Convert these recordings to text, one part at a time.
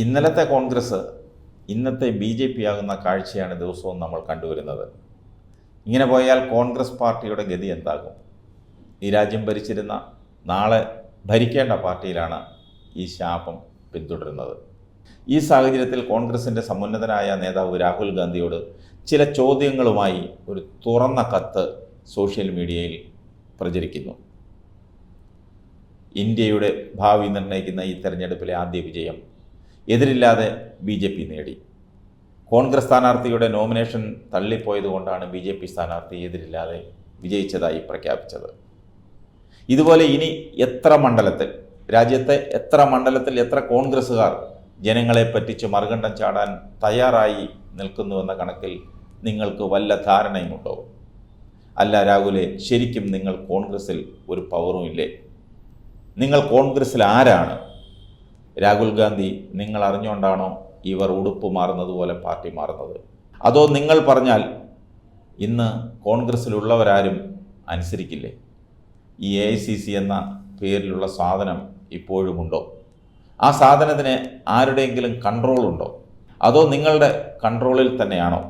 ഇന്നലത്തെ കോൺഗ്രസ് ഇന്നത്തെ BJP ആകുന്ന കാഴ്ചയാണ് ദിവസവും നമ്മൾ കണ്ടുവരുന്നത്. ഇങ്ങനെ പോയാൽ കോൺഗ്രസ് പാർട്ടിയുടെ ഗതി എന്താകും? ഈ രാജ്യം ഭരിച്ചിരുന്ന നാളെ ഭരിക്കേണ്ട പാർട്ടിയിലാണ് ഈ ശാപം പിന്തുടരുന്നത്. ഈ സാഹചര്യത്തിൽ കോൺഗ്രസിൻ്റെ സമുന്നതനായ നേതാവ് രാഹുൽ ഗാന്ധിയോട് ചില ചോദ്യങ്ങളുമായി ഒരു തുറന്ന കത്ത് സോഷ്യൽ മീഡിയയിൽ പ്രചരിക്കുന്നു. ഇന്ത്യയുടെ ഭാവി നിർണ്ണയിക്കുന്ന ഈ തെരഞ്ഞെടുപ്പിലെ ആദ്യ വിജയം എതിരില്ലാതെ BJP നേടി. കോൺഗ്രസ് സ്ഥാനാർത്ഥിയുടെ നോമിനേഷൻ തള്ളിപ്പോയതുകൊണ്ടാണ് BJP സ്ഥാനാർത്ഥി എതിരില്ലാതെ വിജയിച്ചതായി പ്രഖ്യാപിച്ചത്. ഇതുപോലെ ഇനി എത്ര മണ്ഡലത്തിൽ, രാജ്യത്തെ എത്ര മണ്ഡലത്തിൽ എത്ര കോൺഗ്രസ്സുകാർ ജനങ്ങളെ പറ്റിച്ച് മറുകണ്ഠം ചാടാൻ തയ്യാറായി നിൽക്കുന്നുവെന്ന കണക്കിൽ നിങ്ങൾക്ക് വല്ല ധാരണയുമുണ്ടോ? അല്ല രാഹുലെ, ശരിക്കും നിങ്ങൾ കോൺഗ്രസ്സിൽ ഒരു പവറും ഇല്ലേ? നിങ്ങൾ കോൺഗ്രസ്സിൽ ആരാണ്? രാഹുൽ ഗാന്ധി നിങ്ങൾ അറിഞ്ഞുകൊണ്ടാണോ ഇവർ ഉടുപ്പ് മാറുന്നത് പോലെ പാർട്ടി മാറുന്നത്? അതോ നിങ്ങൾ പറഞ്ഞാൽ ഇന്ന് കോൺഗ്രസ്സിലുള്ളവരാരും അനുസരിക്കില്ലേ? ഈ AICC എന്ന പേരിലുള്ള സാധനം ഇപ്പോഴുമുണ്ടോ? ആ സാധനത്തിന് ആരുടെയെങ്കിലും കൺട്രോളുണ്ടോ? അതോ നിങ്ങളുടെ കൺട്രോളിൽ തന്നെയാണോ?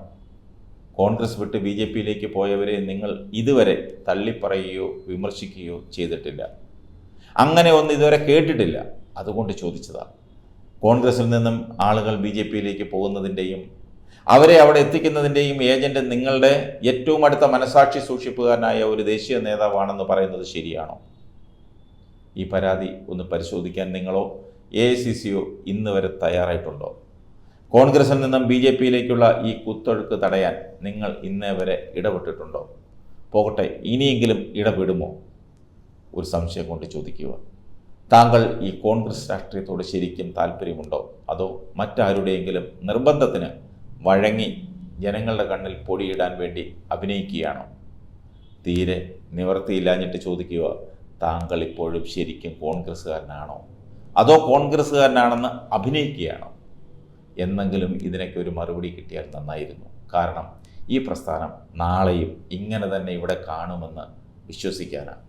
കോൺഗ്രസ് വിട്ട് BJPയിലേക്ക് പോയവരെ നിങ്ങൾ ഇതുവരെ തള്ളിപ്പറയുകയോ വിമർശിക്കുകയോ ചെയ്തിട്ടില്ല. അങ്ങനെ ഒന്നും ഇതുവരെ കേട്ടിട്ടില്ല. അതുകൊണ്ട് ചോദിച്ചതാണ്. കോൺഗ്രസിൽ നിന്നും ആളുകൾ BJPയിലേക്ക് പോകുന്നതിൻ്റെയും അവരെ അവിടെ എത്തിക്കുന്നതിൻ്റെയും ഏജൻറ്റ് നിങ്ങളുടെ ഏറ്റവും അടുത്ത മനസാക്ഷി സൂക്ഷിപ്പുകാരനായ ഒരു ദേശീയ നേതാവാണെന്ന് പറയുന്നത് ശരിയാണോ? ഈ പരാതി ഒന്ന് പരിശോധിക്കാൻ നിങ്ങളോ AICCയോ ഇന്ന് വരെ തയ്യാറായിട്ടുണ്ടോ? കോൺഗ്രസിൽ നിന്നും BJPയിലേക്കുള്ള ഈ കുത്തൊഴുക്ക് തടയാൻ നിങ്ങൾ ഇന്നേ വരെ ഇടപെട്ടിട്ടുണ്ടോ? പോകട്ടെ, ഇനിയെങ്കിലും ഇടപെടുമോ? ഒരു സംശയം കൊണ്ട് ചോദിക്കുക. താങ്കൾ ഈ കോൺഗ്രസ് രാഷ്ട്രീയത്തോട് ശരിക്കും താല്പര്യമുണ്ടോ? അതോ മറ്റാരുടെയെങ്കിലും നിർബന്ധത്തിന് വഴങ്ങി ജനങ്ങളുടെ കണ്ണിൽ പൊടിയിടാൻ വേണ്ടി അഭിനയിക്കുകയാണോ? തീരെ നിവർത്തിയില്ലാഞ്ഞിട്ട് ചോദിക്കുക, താങ്കൾ ഇപ്പോഴും ശരിക്കും കോൺഗ്രസ്സുകാരനാണോ? അതോ കോൺഗ്രസ്സുകാരനാണെന്ന് അഭിനയിക്കുകയാണോ? എന്നെങ്കിലും ഇതിനൊക്കെ ഒരു മറുപടി കിട്ടിയാൽ നന്നായിരുന്നു. കാരണം ഈ പ്രസ്ഥാനം നാളെയും ഇങ്ങനെ തന്നെ ഇവിടെ കാണുമെന്ന് വിശ്വസിക്കാനാണ്.